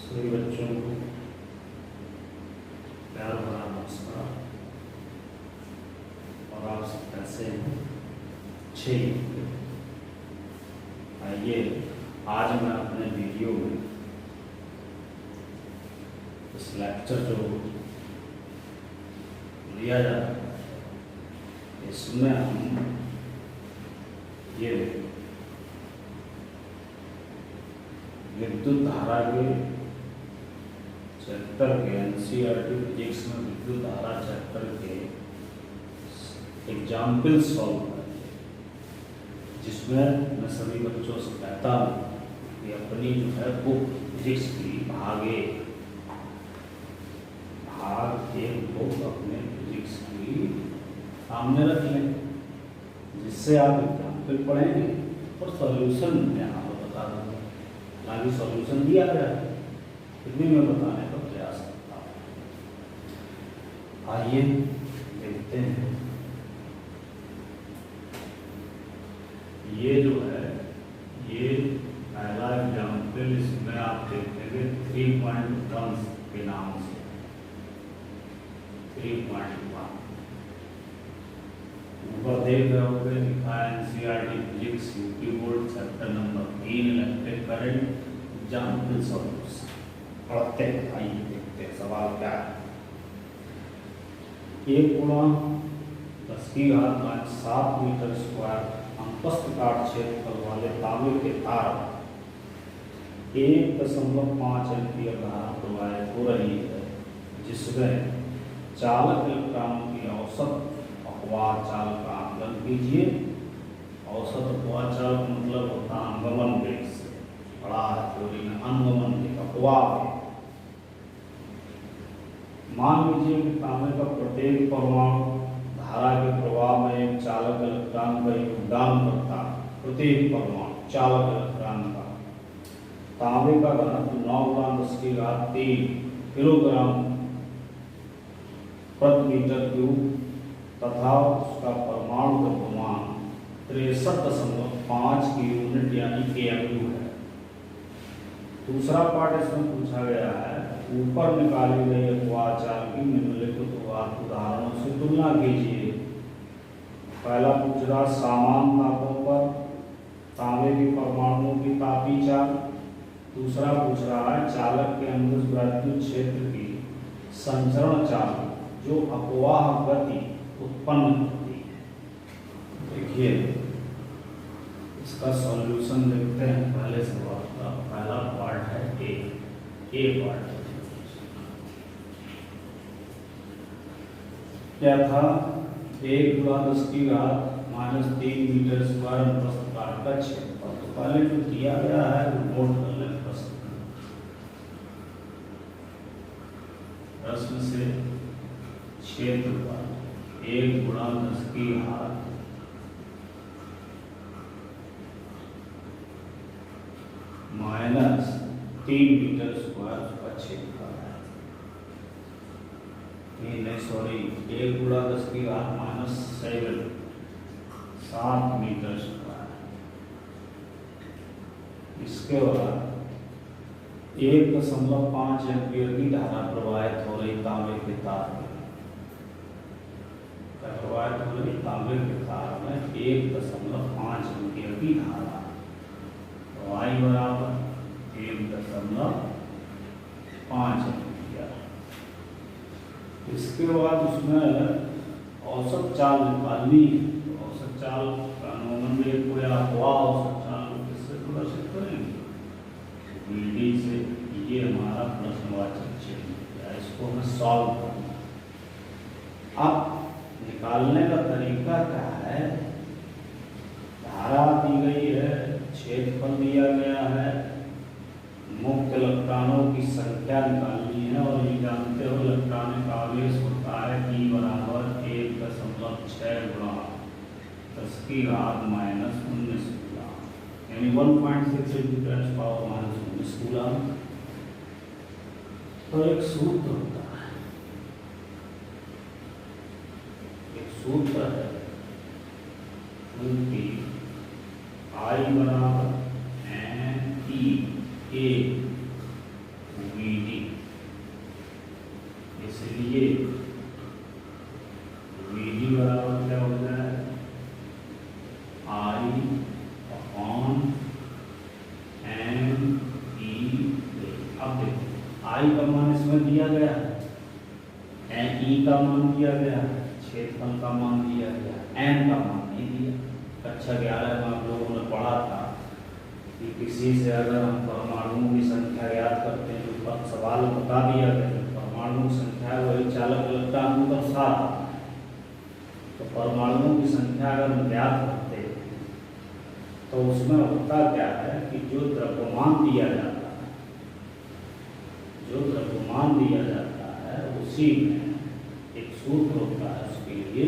सभी बच्चों को प्यार भरा नमस्कार। और आप सब कैसे हैं? अच्छे ही होंगे। आइए आज मैं अपने वीडियो में इस लेक्चर जो लिया जा रहा है इसमें हम ये विद्युत धारा के चैप्टर के एनसीईआरटी फिजिक्स में विद्युत धारा चैप्टर के एग्जाम्पल सॉल्व करेंगे, जिसमें मैं सभी बच्चों से कहता हूँ कि अपनी जो है बुक फिजिक्स की भाग एक बुक अपने फिजिक्स की सामने रख लें, जिससे आप एग्जाम्पल पढ़ेंगे और सॉल्यूशन मैं आपको बता दूँगा। हालांकि सॉल्यूशन दिया गया है, फिर भी मैं बताने का प्रयास करता हूँ। आइए देखते हैं। ये जो है ये पहला एग्जाम्पल, इसमें आप देखेंगे 3 पॉइंट टर्म्स के नाम से 3.1 ऊपर देख रहे होंगे लिखा है NCERT physics UP board chapter number 3 electric current example solution. पढ़ते हैं, आइए देखते हैं सवाल क्या है। 1×10⁻⁷ मीटर स्क्वायर अंतस्थ काट क्षेत्रफल वाले तांबे के तार 1.5 एम्पीयर धारा प्रवाहित हो रही है, जिसमें चालक इलेक्ट्रॉनों की औसत अपवाह चाल का आकलन कीजिए। औसत अपवाह चाल का मतलब होता है अनुगमन वेग से, पढ़ा है थ्योरी में, अनुगमन वेग अपवाह वेग। मान लीजिए कि तांबे का प्रत्येक परमाणु धारा के प्रवाह में एक चालक इलेक्ट्रॉन का योगदान करता है। प्रत्येक परमाणु चालक इलेक्ट्रॉन का तांबे का घनत्व 9×10⁻³ किलोग्राम प्रति मीटर क्यूब तथा उसका परमाणु द्रव्यमान 63.5 की यूनिट यानी kmu है। दूसरा पार्ट इसमें पूछा गया है, ऊपर निकाली गई अपवाह चाल की निम्नलिखित उदाहरणों से तुलना कीजिए। पहला पूछ रहा समान तापों पर तांबे के परमाणुओं की तापी चाल। दूसरा पूछ रहा है चालक के अंदर विद्युत क्षेत्र की संचरण चाल जो अपवाह गति उत्पन्न करती है। देखिए इसका सॉल्यूशन देखते हैं। पहले सवाल का पहला पार्ट है ए पार्ट। क्या था? 1×10⁻³ मीटर स्क्वायर अंतस्थ काट का क्षेत्रफल। तो पहले जो दिया गया है वो नोट कर लें। प्रश्न से क्षेत्रफल 1×10⁻³ -3 मीटर स्क्वायर का क्षेत्रफल है। नहीं सॉरी 1×10⁻⁷ 7 मीटर स्क्वायर। इसके बाद 1.5 एम्पीयर की धारा प्रवाहित हो रही तांबे के तार में। प्रवाहित हो रही तांबे के तार में 1.5 एम्पीयर की धारा। तो I बराबर 1.5 एम्पीयर। इसके बाद उसमें औसत चाल निकालनी है। तो औसत चाल का अनुगमन वेग को या अपवाह औसत चाल को किससे प्रदर्शित करेंगे? VD से। ये हमारा प्रश्नवाचक चिन्ह है, इसको हमें सॉल्व करना। अब निकालने का तरीका क्या है? धारा दी गई है, क्षेत्रफल दिया गया है, मुक्त इलेक्ट्रॉनों की संख्या निकालनी है। और ये जानते हो इलेक्ट्रॉनिक आवेश होता है E बराबर 1.6×10⁻⁻⁻19 कूलम, यानी 1.6 × 10⁻⁻19 कूलम। तो एक सूत्र होता है, सूत्र है उनकी I बराबर NE A VD, इसलिए VD बराबर क्या हो जाए I/m/e। अब देखो I का मान इसमें दिया गया है, E का मान दिया गया है, क्षेत्रफल का मान दिया गया, M का मान नहीं दिया। कक्षा 11 में आप लोगों ने पढ़ा था कि किसी से अगर हम परमाणुओं की संख्या याद करते हैं, तो सवाल बता दिया गया कि परमाणु की संख्या वही चालक लगता अंक 7, तो परमाणुओं की संख्या अगर हम याद करते हैं तो उसमें होता क्या है कि जो द्रव्यमान दिया जाता है, जो द्रव्यमान दिया जाता है उसी में एक सूत्र होता है उसके लिए,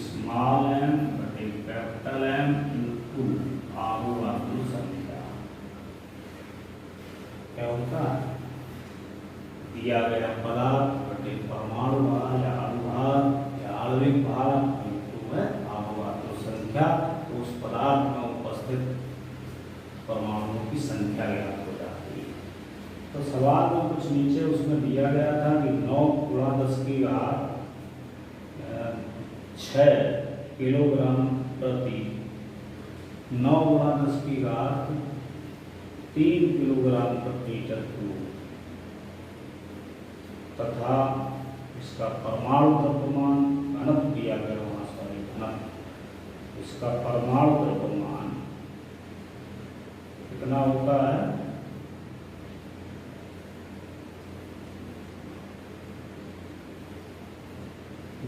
स्मॉल m बटे कैपिटल M इंटू आवर्त संख्या। क्या होता है, दिया गया पदार्थ बटे परमाणु भार या अणुभार या आणविक भार इंटू है आवर्त संख्या, तो उस पदार्थ में उपस्थित परमाणुओं की संख्या ज्ञात हो जाती है। तो सवाल में कुछ नीचे उसमें दिया गया था कि 9 × 10⁻⁶ किलोग्राम प्रति 9 × 10⁻³ किलोग्राम प्रति मीटर क्यूब तथा इसका परमाणु द्रव्यमान घनत्व दिया गया वहाँ सॉरी घनत्व, इसका परमाणु द्रव्यमान कितना होता है,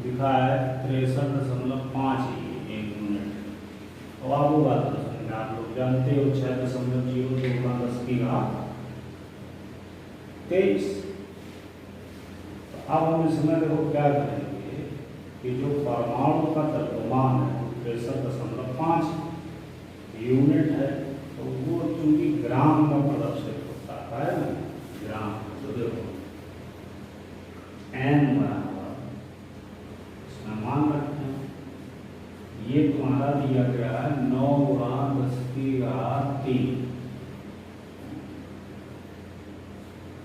लिखा है 63.5 यूनिट। और आप वो बात कर सकते हैं, आप लोग जानते हो 6.02 × 10⁻23। अब हम इसमें देखो क्या करेंगे कि जो परमाणु का द्रव्यमान है वो 63.5 यूनिट है, तो वो चूंकि ग्राम में प्रदर्शित होता है ना, ग्राम, तो देखो n बराबर मान रखते हैं, ये तुम्हारा दिया गया है 9 × 10⁻³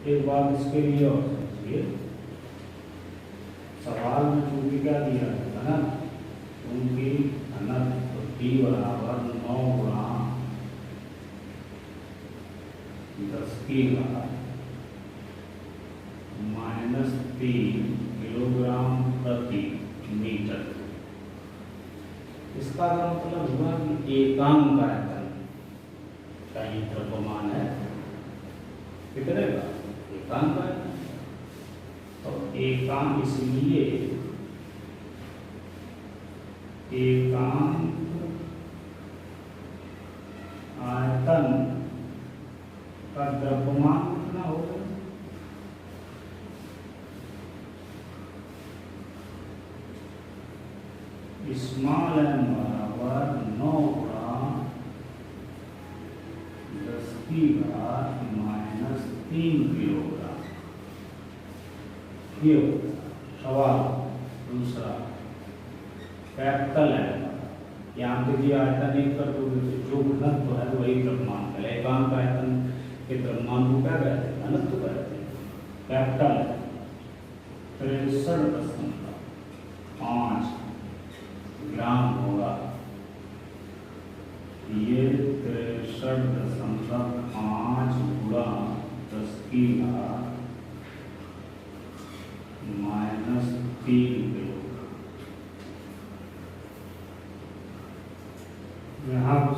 एक बात इसके लिए और समझिए, सवाल में चूंकि क्या दिया गया है ना, चूंकि घनत्व T बराबर 9 × 10⁻³ किलोग्राम प्रति मीटर। इसका मतलब हुआ कि एकांक आयतन का ये द्रव्यमान है कितने का, एकांक आयतन। तो एकांक, इसलिए एकांक आयतन का द्रव्यमान कितना होगा, स्मॉल m बराबर 9 × 10⁻³ किलोग्राम। ये सवाल दूसरा, कैपिटल M, यहाँ पे दिया आयतन एक कर दोगे तो जो घनत्व है वही द्रव्यमान है, एकांक आयतन के द्रव्यमान को क्या कहते हैं, घनत्व कहते हैं। कैपिटल 63.5 ग्राम होगा, ये 63.5 × 10⁻³ किलो। यहाँ पर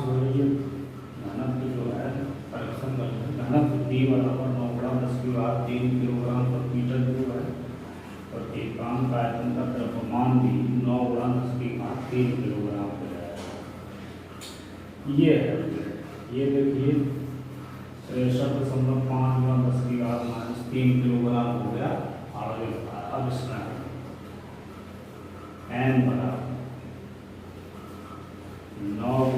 घनत्व जो है करेक्शन करते हैं, घनत्व T बराबर 9 × 10⁻³ किलोग्राम प्रति मीटर क्यूब है, और एकांक आयतन का द्रव्यमान भी 9 × 10⁻³ किलोग्राम हो जाएगा। ये है, ये देखिए 63.5 × 10⁻³ किलोग्राम हो गया। आगे अब इसमें n बराबर 9 ×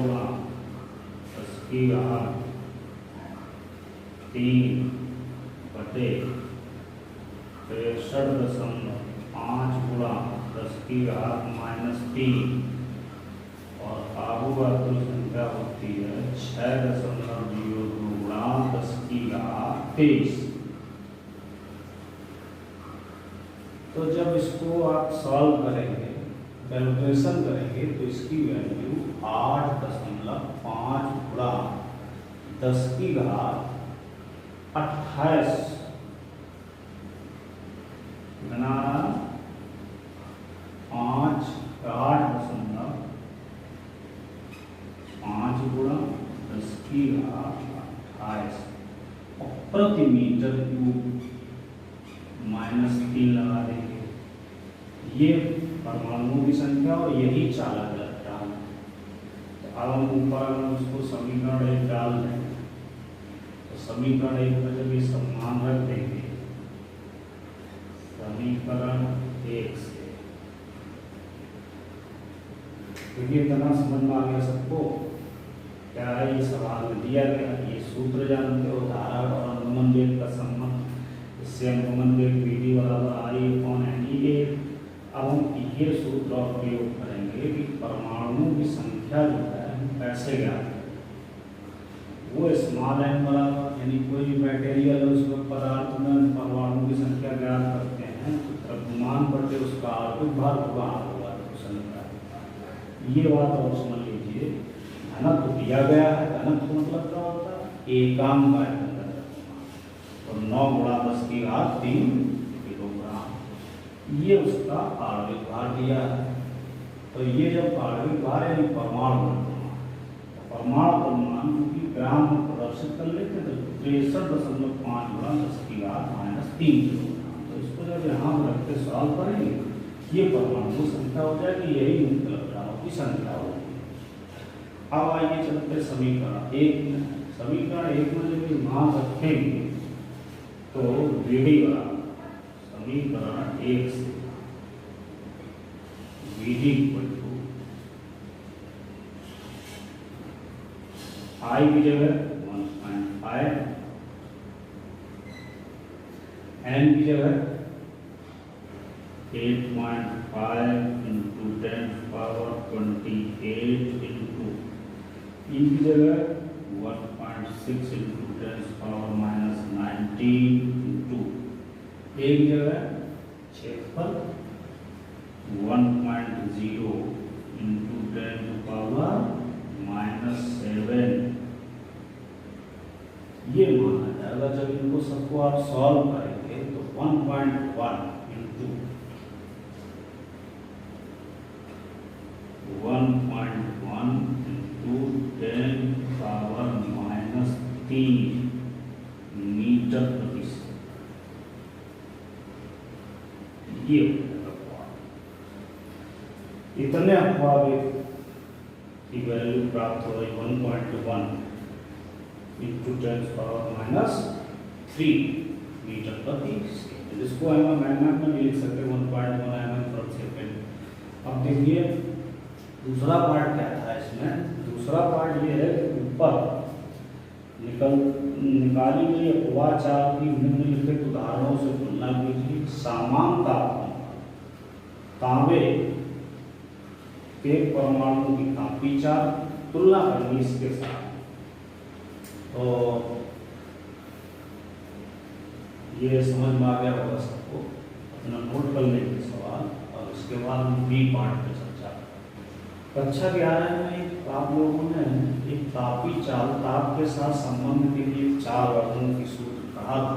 10⁻³ 63.5 गुणा 10⁻³ और आगुआतुल संख्या होती है 6.02 गुणा 10⁻23। तो जब इसको आप सॉल्व करेंगे, कैलकुलेशन करेंगे, तो इसकी वैल्यू 8.5 गुणा 10⁻28 गुना 8.5 गुणा 10⁻28 प्रति मीटर क्यूब -3 लगा देंगे। ये परमाणुओं की संख्या और यही चालक इलेक्ट्रॉन। तो अब हम ऊपर उसको समीकरण 1 डाल दें, तो समीकरण 1 में जब ये समान रख देंगे, समीकरण 1 से तो ये इतना समझ में आ गया सबको। क्या है, ये सवाल में दिया गया, ये सूत्र जानते हो, धारा और अनुगमन वेग का संबंध। इससे अनुगमन वेग Vd बराबर I/NE। अब हम ये सूत्र और प्रयोग करेंगे कि परमाणुओं की संख्या जो है कैसे ज्ञात करें। वो स्मॉल n बराबर, यानी कोई भी मटेरियल है उसमें पदार्थ में परमाणुओं की संख्या ज्ञात करते हैं, तो द्रव्यमान बटे उसका आणविक भार होगा संख्या। ये बात और समझ लीजिए। घनत्व दिया गया है, घनत्व मतलब क्या होता है, एकांक का तो 9 गुणा 10⁻³ किलोग्राम। ये उसका आणविक भार दिया है। तो ये जब आणविक भार यानी परमाणु द्रव्यमान की ग्राम में प्रदर्शित कर लेते तो 63.5 गुणा 10⁻³ किलोग्राम। तो इसको जब यहाँ पर रख के सॉल्व करेंगे, ये परमाणु संख्या हो जाएगी, यही मुक्त इलेक्ट्रॉनों की संख्या होगी। अब आइए चलते समीकरण 1 में। समीकरण 1 में जब ये मान रखेंगे तो Vd बराबर समीकरण 1 से Vd = I की जगह 1.5, n की जगह 8.5 × 10⁻28 इंटू ई की जगह 1.6 × 10⁻19 इंटू ए की जगह 6 1.0 इंटू 10⁻⁷ ये माना जाएगा। जब इनको सबको आप सॉल्व करेंगे तो 1.1 इंटू 1.1 इंटू 10⁻³ मीटर प्रति सेकंड, ये इतने अपवाद की वैल्यू प्राप्त हो रही 1.1 इंटू 10⁻³ मीटर प्रति सेकंड। जिसको हम mm में लिख सकते हैं 1.1 mm प्रति सेकंड। अब देखिए दूसरा पार्ट क्या था इसमें। दूसरा पार्ट ये है कि ऊपर निकाली गई अपवाह चाल की निम्नलिखित उदाहरणों से तुलना कीजिए। समान तापमान तांबे के परमाणु की तापी चाल तुलना करनी इसके साथ। तो ये समझ में आ गया होगा सबको। अपना नोट कर लेंगे सवाल और उसके बाद हम बी पार्ट पे चर्चा। कक्षा 11 में आप लोगों ने एक तापी चाल, ताप के साथ संबंध के लिए 4 वर्गों की सूत्र कहा था।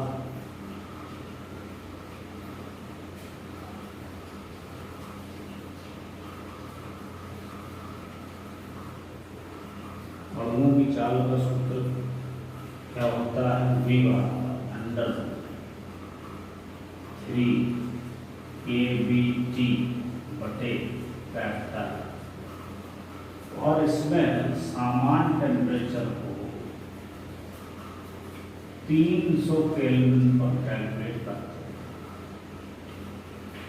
वर्गों की चाल का सूत्र क्या होता है, V √3 kBT बटे फैक्टर। और इसमें सामान्य टेम्परेचर को 300 केल्विन पर कैलकुलेट करते हैं।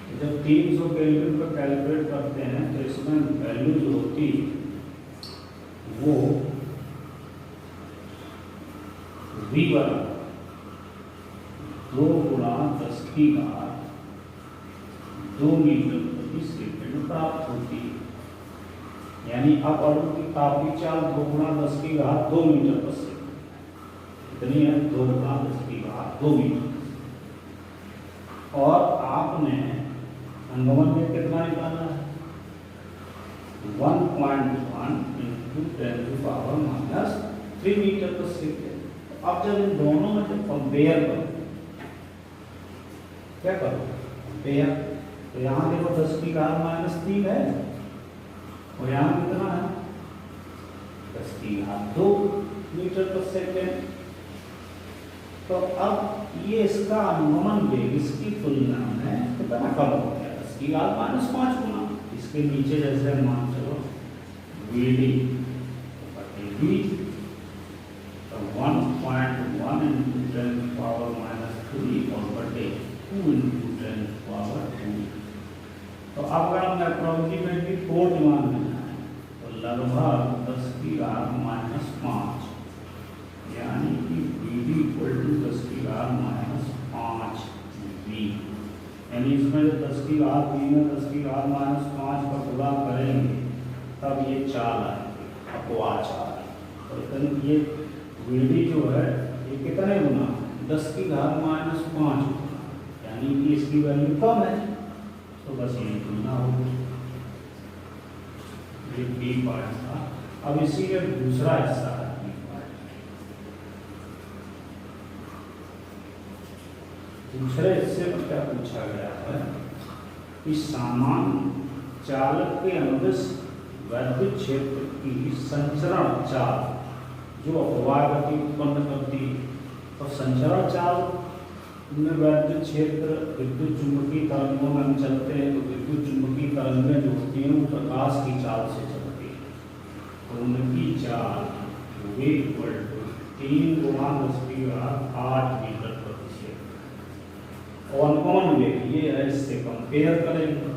तो जब 300 केल्विन पर कैलकुलेट करते हैं तो इसमें वैल्यू जो होती है वो V बराबर 2 गुणा 10 की घात 2 मीटर प्रति सेकंड प्राप्त होती है। यानी अब अणु की तापीय चाल 2 गुणा 10 की घात 2 मीटर प्रति सेकंड कितनी है, 2 गुणा 10 की घात 2 मीटर। और आपने अनुगमन में कितना निकाला है, 1.1 इंटू 10⁻³ मीटर पर सेकेंड। अब जब इन दोनों में जब कंपेयर करो, क्या करो कंपेयर, तो यहाँ देखो 10 की घात -3 है और यहाँ कितना है 10 की घात 2 मीटर पर सेकेंड। तो अब ये इसका अनुगमन वेग इसकी तुलना में कितना कम हो गया, 10 की घात -5 गुना। इसके नीचे जैसे मान चलो VD बटे V, तो 1.1 इंटू 10⁻³ और बटे 2 इंटू 10⁻²। तो अब अगर हम अप्रोक्सीमेटली 4 डिमांड लेना है तो लगभग 10 की घात -5, यानी कि VD इक्वल टू 10 की घात -5 V। यानी इसमें जो 10 की घात V में 10 की घात -5 का गुणा करेंगे तब ये चाल आएगी, अपवाह चाल। और ये VD जो है ये कितने गुना 10 की घात -5 गुना, यानी कि इसकी वैल्यू कम है, तो बस ये तुलना होगी। ये बी पार्ट था। अब इसी का दूसरा हिस्सा है बी पार्ट। दूसरे हिस्से में क्या पूछा गया है कि सामान्य चालक के अनुदिश वैद्युत क्षेत्र की संचरण चाल जो अपवाह गति उत्पन्न करती है। तो संचरण चाल में वैद्युत क्षेत्र विद्युत चुंबकीय तरंगों में हम चलते हैं, तो विद्युत चुंबकीय तरंगें जो होती हैं वो प्रकाश की चाल से चलती है। तो उनकी चाल वेग इक्वल टू 3 गुणा 10 की घात 8 मीटर प्रति सेकंड। और अनुगमन वेग ये है, इससे कंपेयर करेंगे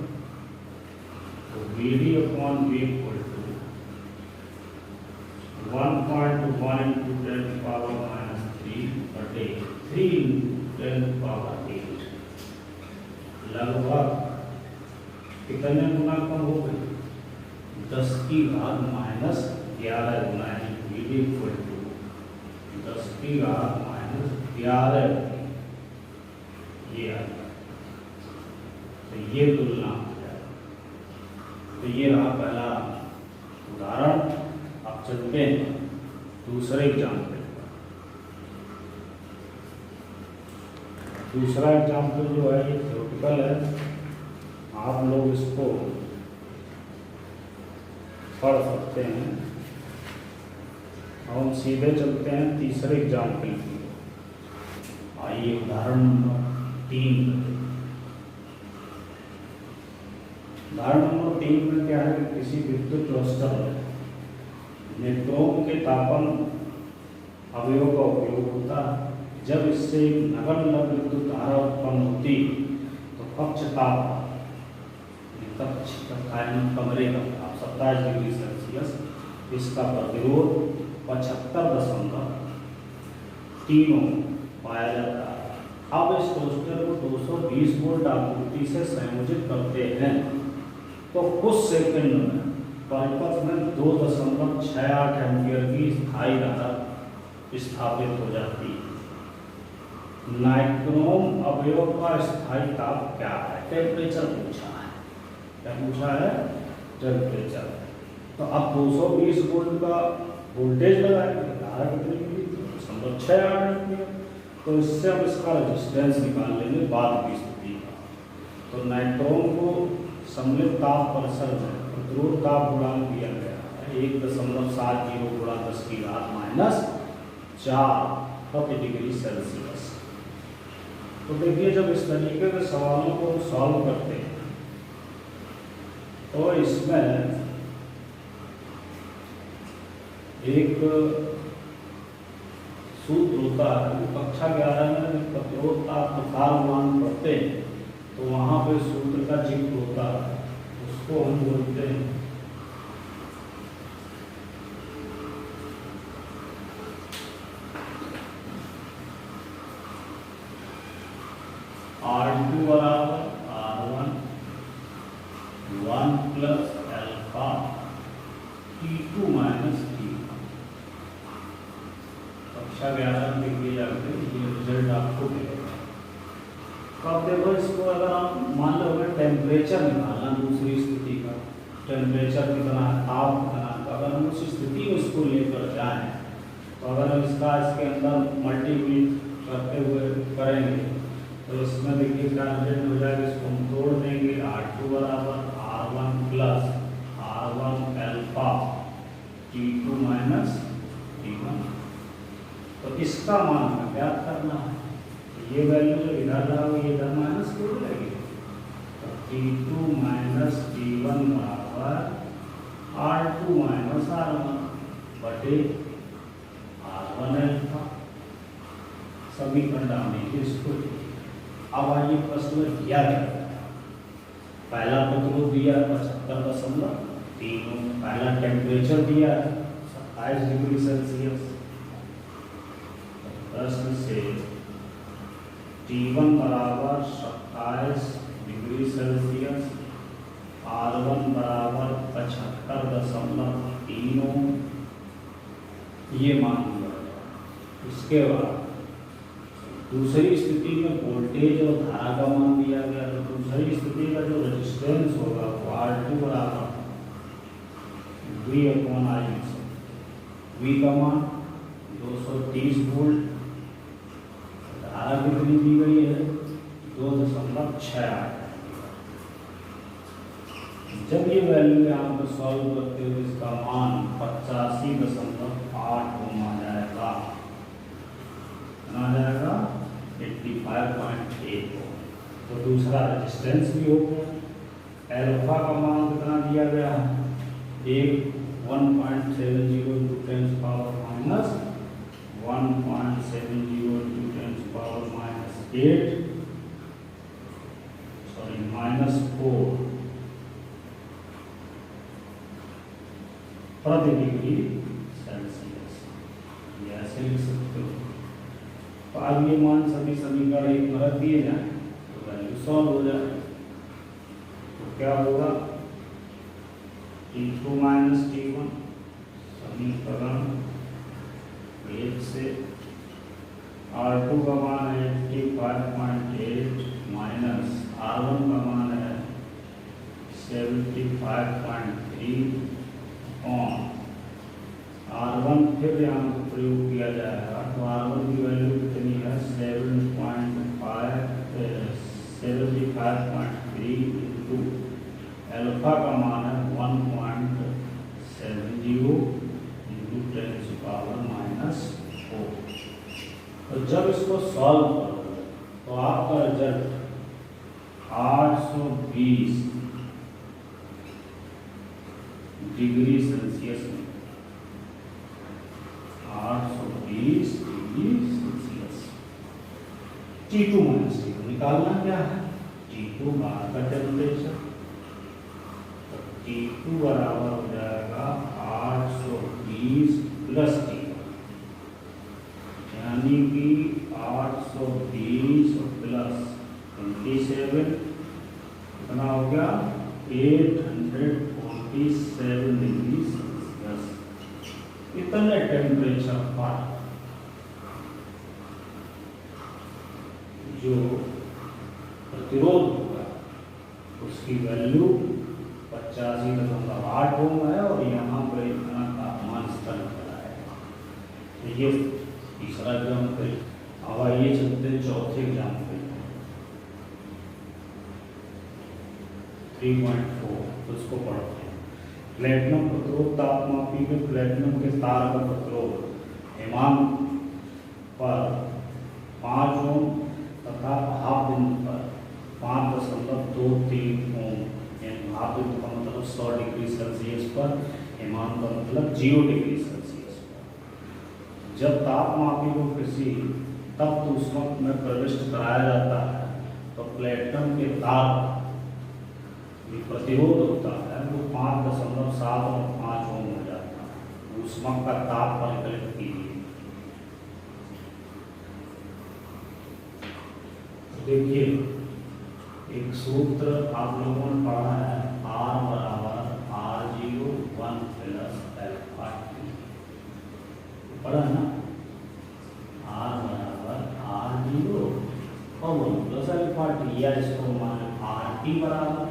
तो VD upon V equal to 1.1 into 10⁻³ बटे 3 इंटू 10⁸ लगभग कितने गुना कम हो गई, 10 की घात -11 गुना। यानी VD इक्वल टू 10 की घात -11 ये आ गया। तो ये तुलना हो जाएगा। तो ये रहा पहला उदाहरण। अब चलते हैं दूसरे एग्जाम्पल। दूसरा एग्जाम्पल जो है ये थ्योरेटिकल है, आप लोग इसको पढ़ सकते हैं। हम सीधे चलते हैं तीसरे एग्जाम्पल की। आइए उदाहरण नंबर 3। उदाहरण नंबर 3 में क्या है कि किसी विद्युत क्लस्टर में क्रोम के तापन अवयव का उपयोग होता है। जब इससे नगण्य विद्युत धारा उत्पन्न होती तो कक्ष ताप कक्ष कमरे का ताप 27 डिग्री सेल्सियस, इसका प्रतिरोध 75.3 पाया जाता है। अब इस टोस्टर को 220 वोल्ट आपूर्ति से संयोजित करते हैं तो कुछ सेकंड में परिपथ में 2.68 एम्पियर की स्थायी धारा स्थापित हो जाती है। नाइक्रोम अवयव का स्थायी ताप क्या है, टेम्परेचर पूछा है। क्या पूछा है, टेम्परेचर। तो अब 220 वोल्ट का वोल्टेज लगाएंगे, धारा कितनी मिली 2.68 एम्पियर। तो इससे हम इसका रेजिस्टेंस निकाल लेंगे बाद की स्थिति का। तो नाइट्रोन को सम्मिलित ताप परिसर में प्रतिरोध ताप गुणांक दिया गया है 1.70 गुणा 10 की घात -4 प्रति डिग्री सेल्सियस। तो देखिए जब इस तरीके के सवालों को सॉल्व करते हैं तो इसमें एक सूत्र होता है। कक्षा 11 में प्रतिरोध ताप प्रसार गुणांक पढ़ते हैं तो वहाँ पे सूत्र का जिक्र होता है, उसको हम बोलते हैं R2 बराबर R1 1 plus alpha T2 minus T1। कक्षा 11 में देखिए जाकर ये रिजल्ट आपको मिलेगा। तो अब देखो इसको अगर हम मान लो अगर टेम्परेचर निकालना दूसरी स्थिति का, टेम्परेचर कितना है, ताप कितना है, तो अगर हम उस स्थिति में इसको लेकर जाएं तो अगर हम इसके अंदर मल्टीप्लाई करते हुए करेंगे तो इसमें देखिए क्या रिजल्ट हो जाएगा। इसको हम तोड़ देंगे। R2 बराबर R1 plus R1 alpha T2 minus T1। तो इसका मान हमें ज्ञात करना है। ये वैल्यू जो इधर रहा वो ये इधर माइनस हो जाएगी। तो T2 माइनस T1 बराबर R2 माइनस R1 बटे R1 अल्फा। समीकरण डालने के इसको। अब आइए प्रश्न में दिया क्या है। पहला प्रतिरोध दिया 75.3। पहला टेम्परेचर दिया 27 डिग्री सेल्सियस। प्रश्न से T1 बराबर 27 डिग्री सेल्सियस, R1 बराबर 75.3 ये मान लिया। इसके बाद दूसरी स्थिति में वोल्टेज और धारा का मान दिया गया। तो दूसरी स्थिति का जो रेजिस्टेंस होगा वो R2 बराबर V/I। V का मान 230 वोल्ट, धारा कितनी दी गई है 2.68। जब ये वैल्यू यहाँ पर सॉल्व करते हुए इसका मान 85.8 ओम आ जाएगा, आ जाएगा 85.8 ओम। तो दूसरा रेजिस्टेंस भी हो गया। अल्फा का मान कितना दिया गया है 1.70 into 10 power minus 1.70 into 10 power minus 8 minus 4 प्रति डिग्री सेल्सियस। ये ऐसे लिख सकते हो। तो अब ये मान सभी समीकरण एक में रख दिए जाए तो वैल्यू सॉल्व हो जाए। तो क्या होगा T2 माइनस T1 समीकरण 1 से R2 का मान है 85.8 माइनस R1 का मान है 75.3 ऑन R1 फिर यहाँ पर प्रयोग किया जाएगा। तो R1 की वैल्यू कितनी है 75.3 इंटू अल्फा का मान है 1.70 इंटू 10 पावर माइनस 4। तो जब इसको सॉल्व करोगे तो आपका रिजल्ट 820 डिग्री सेल्सियस में 820 degree Celsius. T2 minus T1 निकालना क्या है। T2 बाहर का टेम्परेचर। तो T2 बराबर हो जाएगा 820 प्लस T1 यानी कि 820 प्लस 27 कितना हो गया 847 डिग्री सेल्सियस। इतने टेम्परेचर पर जो प्रतिरोध होगा उसकी वैल्यू 85.8 ओम है और यहाँ पर इतना तापमान स्तर निकला है। तो ये तीसरा एग्जाम्पल। अब आइए चलते हैं चौथे एग्जाम्पल 3.4। तो इसको पढ़ते हैं। प्लेटिनम प्रतिरोध तापमापी में प्लेटिनम के तार का प्रतिरोध हेमान पर 5 ओम तथा भाप बिंदु पर 5.23 ओम। भाप बिंदु का मतलब 100 डिग्री सेल्सियस पर, हेमान का मतलब 0 डिग्री सेल्सियस पर। जब तापमापी को किसी तप्त ऊष्मक में प्रविष्ट कराया जाता है तो प्लेटिनम के तार प्रतिरोध होता है वो 5.7 और 5 ओम हो जाता है। ऊष्मक का ताप परिकलित कीजिए। देखिए एक सूत्र आप लोगों ने पढ़ा है, R बराबर R01 प्लस अल्फा टी, पढ़ा है ना। R बराबर R01 प्लस अल्फा टी, या इसको मान RT बराबर।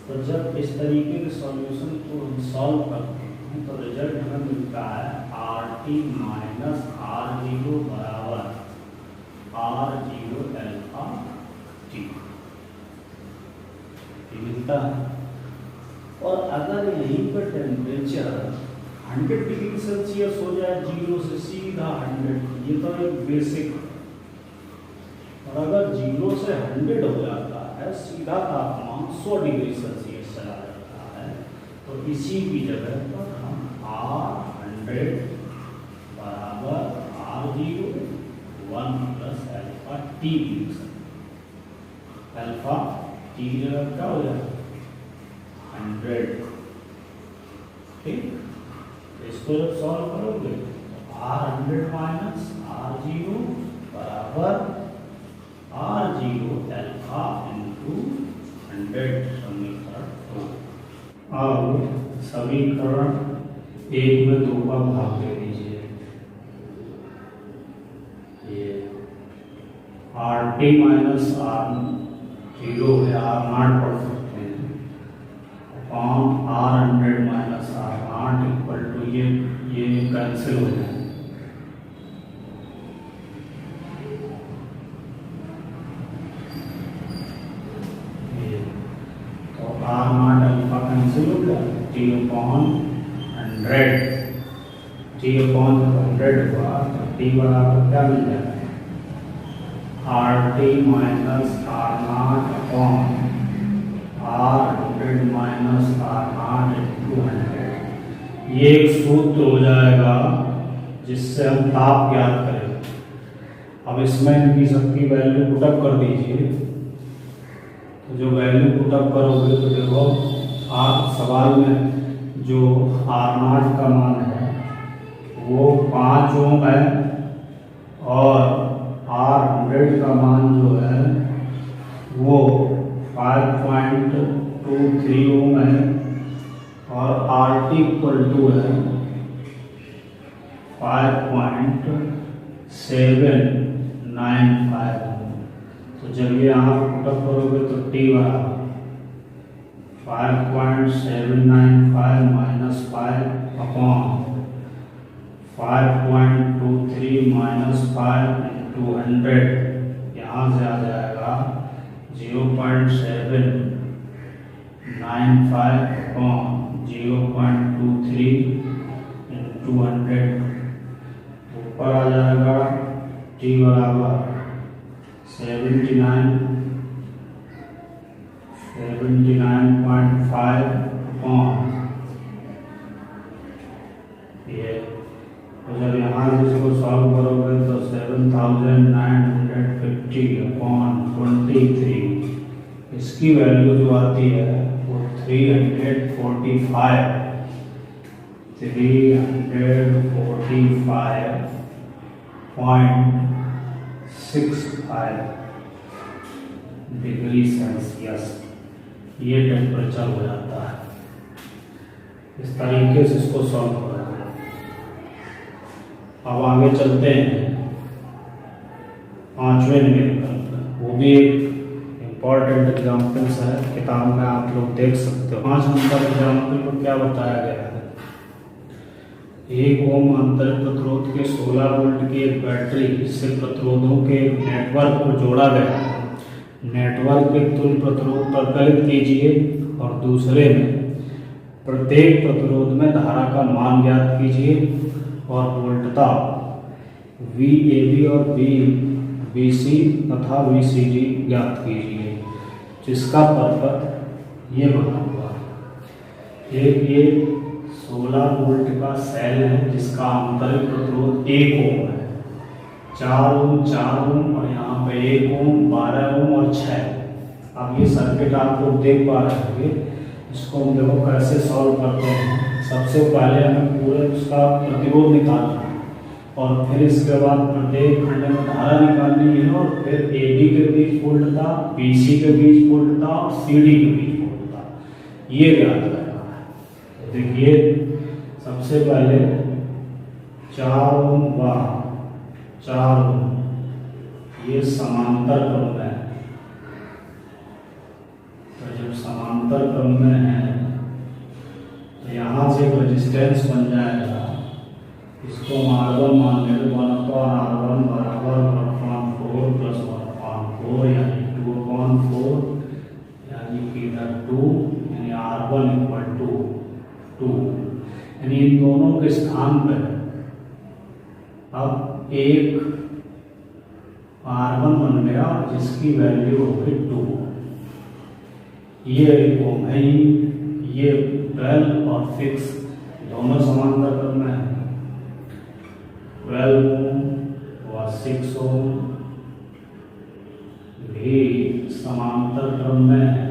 तो जब इस तरीके के सॉल्यूशन को हम सॉल्व करते हैं तो रिजल्ट हमें मिलता है RT माइनस R0 बराबर R0 अल्फा टी मिलता है। और अगर यहीं पर टेम्परेचर 100 डिग्री सेल्सियस हो जाए, 0 से सीधा 100, ये तो एक बेसिक। और अगर 0 से 100 हो जाता है, सीधा तापमान 100 डिग्री सेल्सियस चला जाता है, तो इसी की जगह पर हम R100 बराबर R01 प्लस अल्फा टी लिख सकते हैं। अल्फा टी की जगह क्या हो जाएगा 100, ठीक। इसको जब सॉल्व करोगे तो R100 माइनस R0 बराबर R0 अल्फा इंटू 100, समीकरण 2। अब समीकरण 1 में 2 का भाग दे दीजिए। ये RT माइनस R0 है, R0 पढ़ सकते हैं, upon R100 minus R0 equal to ये कैंसिल हो जाए। तो R0 अल्फा कैंसिल हो गया, T अपॉन 100, T अपॉन 100 हुआ तो T बराबर क्या मिल जाएगा RT minus R0 upon R100 minus R0 into 100। ये एक सूत्र हो जाएगा जिससे हम ताप ज्ञात करेंगे। अब इसमें इनकी सबकी वैल्यू पुटअप कर दीजिए। तो जो वैल्यू पुटअप करोगे तो देखो आप सवाल में जो R0 का मान है वो 5 ओम है, और R100 का मान जो है वो 5.23 ओम है, और RT इक्वल टू है 5.795 ओम। तो जब ये आप पुटअप करोगे तो T बराबर 5.795 माइनस 5 अपॉन 5.23 माइनस 5 इंटू 100, यहाँ से आ जाएगा 0.795 अपॉन 0.23 इंटू 100, ऊपर आ जाएगा T बराबर 79.5 अपॉन ये। तो जब यहाँ से इसको सॉल्व करोगे तो 7950 अपॉन 23, इसकी वैल्यू जो आती है वो 345.65 डिग्री सेल्सियस ये टेम्परेचर हो जाता है। इस तरीके से इसको सॉल्व करें। अब आगे चलते हैं 5वें न्यूमेरिकल पर। वो भी एक इम्पॉर्टेंट एग्जाम्पल्स है, किताब में आप लोग देख सकते हो। 5 नंबर एग्जाम्पल में क्या बताया गया है, 1 ओम आंतरिक प्रतिरोध के 16 वोल्ट की एक बैटरी से प्रतिरोधों के नेटवर्क को जोड़ा गया है। नेटवर्क के तुल्य प्रतिरोध प्रकलित कीजिए और दूसरे में प्रत्येक प्रतिरोध में धारा का मान ज्ञात कीजिए और वोल्टता VAB और VBC तथा VCG ज्ञात कीजिए, जिसका परपथ ये बना हुआ है। एक ये 16 वोल्ट का सेल है जिसका आंतरिक प्रतिरोध 1 ओम है, 4 ओम, 4 ओम और यहाँ पे 1 ओम, 12 ओम और 6। अब ये सर्किट आप लोग देख पा रहे होंगे। इसको हम देखो कैसे सॉल्व करते हैं। सबसे पहले हमें पूरे उसका प्रतिरोध निकालना है। और फिर इसके बाद प्रत्येक खंड में धारा निकालनी है और फिर AB के बीच वोल्ट था, BC के बीच वोल्ट था और CD के बीच वोल्ट था, ये याद रखना है। तो देखिए सबसे पहले 4 ओम व 4 ओम ये समांतर क्रम में है। तो जब समांतर क्रम में है तो यहाँ से एक रेजिस्टेंस बन जाएगा, इसको हम R1 मान लेंगे। 1/R1 बराबर 1/4 प्लस 1/4 यानी 2/4 यानी कि इधर 2 यानी R1 इक्वल टू 2, यानी इन दोनों के स्थान पर अब एक R1 बन गया जिसकी वैल्यू होगी 2। ये ओम है, ये 12 और 6 दोनों समांतर क्रम में है। 12 ओम व 6 ओम भी समांतर क्रम में है।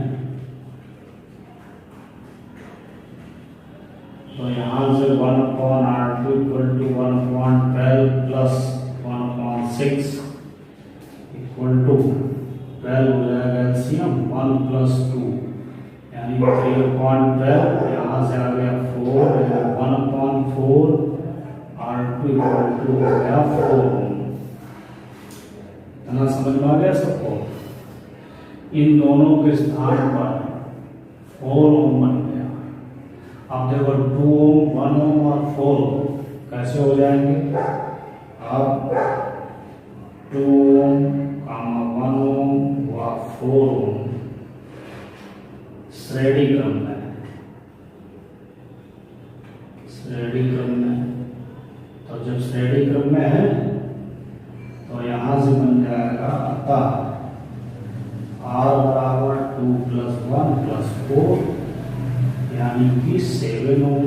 तो यहाँ से 1/R2 equal to 1/12 plus 1/6 equal to 12 हो जाएगा एलसीएम 1 प्लस 2 यानी 3/12। यहाँ से आ गया 4 1/4 R2 इक्वल टू हो गया 4 ओम। समझ में आ गया सबको? इन दोनों के स्थान पर 4 ओम बन गया। अब देखो 2 ओम 1 ओम और 4 ओम कैसे हो जाएंगे? अब 2 ओम 1 ओम व 4 ओम श्रेणी क्रम में, श्रेणी क्रम में। तो जब श्रेणी क्रम में है तो यहाँ से बन जाएगा अतः R बराबर 2 प्लस 1 प्लस 4 यानी कि 7 ओम।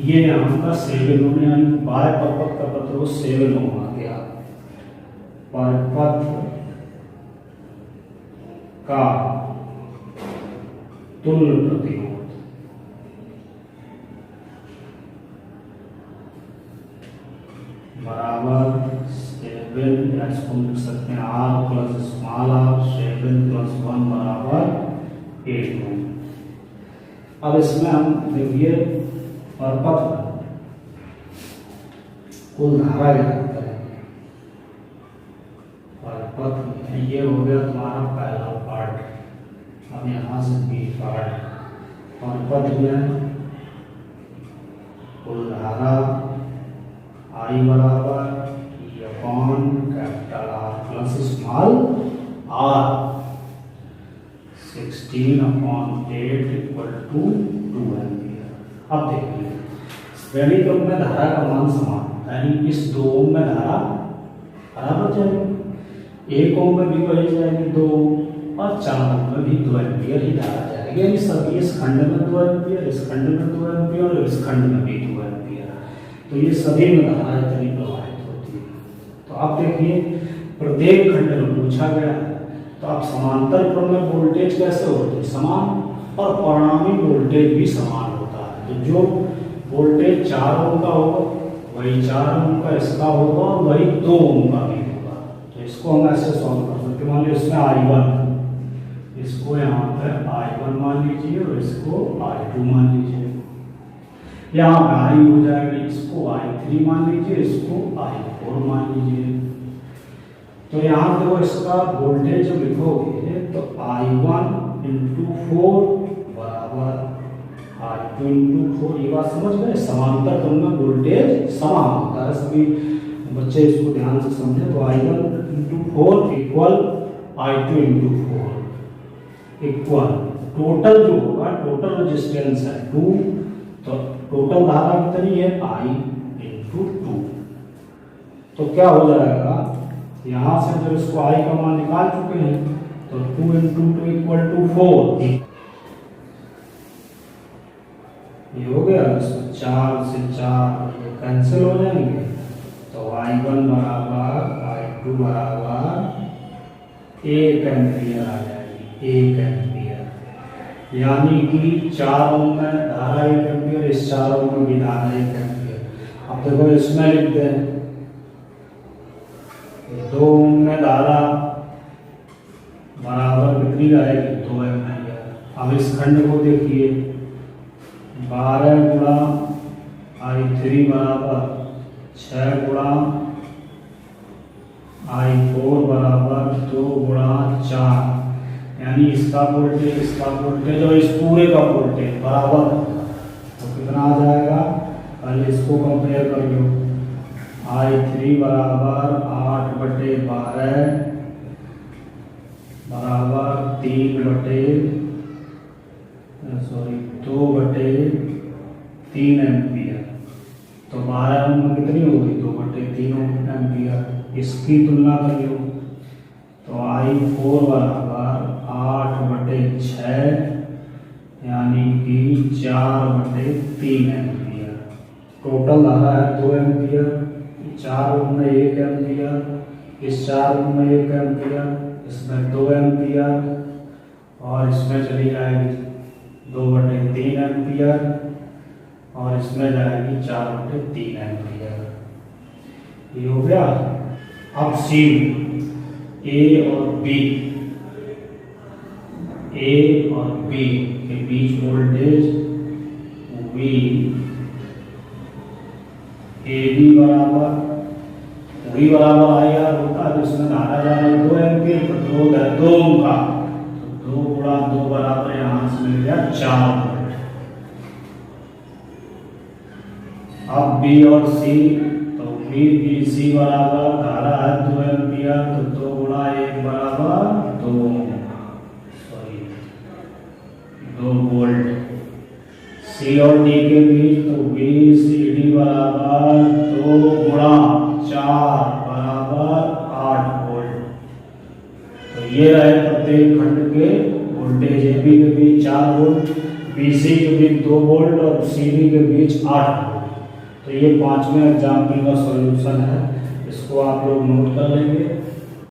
ये यहाँ का 7 ओम यानी बाय परपथ का प्रतिरोध 7 ओम आ गया। परपथ का तुल्य प्रतिरोध बराबर 7 या इसको लिख सकते हैं R plus small r 7 plus 1 बराबर 8 ओम। अब इसमें हम देखिए परपथ कुल धारा ज्ञात करेंगे। परपथ ये हो गया तुम्हारा पहला पार्ट। अब यहाँ से बी पार्ट। परपथ में कुल धारा I बराबर E upon capital R plus small r 16/8 equal to 2 ampere. अब देखिए श्रेणी क्रम में धारा का मान समान यानी इस 2 ओम में धारा बराबर जाएगी, 1 ओम में भी वही जाएगी 2 और 4 ओम में भी 2 एम्पियर ही धारा जाएगी। यानी सभी इस खंड में 2 एम्पियर, इस खंड में 2 एम्पियर और इस खंड में भी 2 एम्पियर। तो ये सभी में धारा इतनी प्रवाहित होती है। तो आप देखिए प्रत्येक खंड में पूछा गया है। तो आप समांतर क्रम में वोल्टेज कैसे होते हैं? समान, और परिणामी वोल्टेज भी समान होता है। तो जो वोल्टेज 4 ओम का होगा वही 4 ओम का इसका होगा और वही 2 ओम का भी होगा। तो इसको हम ऐसे सॉल्व कर सकते हैं। मान लीजिए इसमें I1, इसको यहाँ पर I1 मान लीजिए और इसको I2 मान लीजिए। यहाँ पे I हो जाएगा, इसको I3 मान लीजिए, इसको I4 मान लीजिए। तो यहाँ देखो इसका वोल्टेज जब लिखोगे तो I1 × 4 बराबर I2 × 4। ये बात समझ गए? समांतर क्रम में वोल्टेज समान होता है। सभी बच्चे इसको ध्यान से समझे। तो I1 × 4 equal I2 × 4 equal total जो होगा, टोटल रेजिस्टेंस है 2, तो टोटल धारा कितनी है? I × 2। तो क्या हो जाएगा? यहाँ से जब इसको I का मान निकाल चुके हैं तो 2 × 2 इक्वल टू 4। ये हो गया। इसमें 4 से 4 ये कैंसिल हो जाएंगे। तो I1 बराबर I2 बराबर 1 एम्पियर आ जाएगी, 1 एम्पियर। यानी कि 4 ओम में धारा 1 एम्पियर, इस 4 ओम में भी धारा 1 एम्पियर। अब देखो इसमें लिखते हैं 2 ओम में धारा बराबर कितनी आएगी 2 एम्पीयर। अब इस खंड को देखिए 12 गुणा I3 बराबर 6 गुणा I4 बराबर 2 गुणा 4, यानी इसका वोल्टेज और इस पूरे का वोल्टेज बराबर, तो कितना आ जाएगा। पहले इसको कंपेयर कर लो, I3 बराबर 8/12 बराबर 2/3 एम्पियर। तो 12 ओम में कितनी होगी 2/3 एम्पियर। इसकी तुलना कर लो तो I4 बराबर 8/6 यानी कि 4/3 एम्पियर। टोटल धारा है 2 एम्पियर। 4 ओम में 1 एम्पियर, इस 4 ओम में 1 एम्पियर, इसमें 2 एम्पियर और इसमें चली जाएगी 2/3 एम्पियर और इसमें जाएगी 4/3 एम्पियर। ये हो गया। अब सी ए और बी के बीच वोल्टेज वी ए बी बराबर आई आर होता है। तो इसमें धारा जा रही है 2 एम्पियर, तो 2 ओम का, तो 2 गुणा 2 बराबर यहाँ से मिल गया 4 वोल्ट। अब बी और सी, तो बी सी बराबर धारा है 2 एम्पियर, तो 2 गुणा 1 बराबर 2 वोल्ट। सी और डी के बीच, तो बी सी डी बराबर 2 गुणा 4 बराबर 8 वोल्ट। तो ये रहे प्रत्येक खंड के वोल्टेज। ए बी के बीच 4 वोल्ट, बी सी के बीच 2 वोल्ट और सी डी के बीच 8 वोल्ट। तो ये 5वें एग्जाम्पल का सॉल्यूशन है, इसको आप लोग नोट कर लेंगे।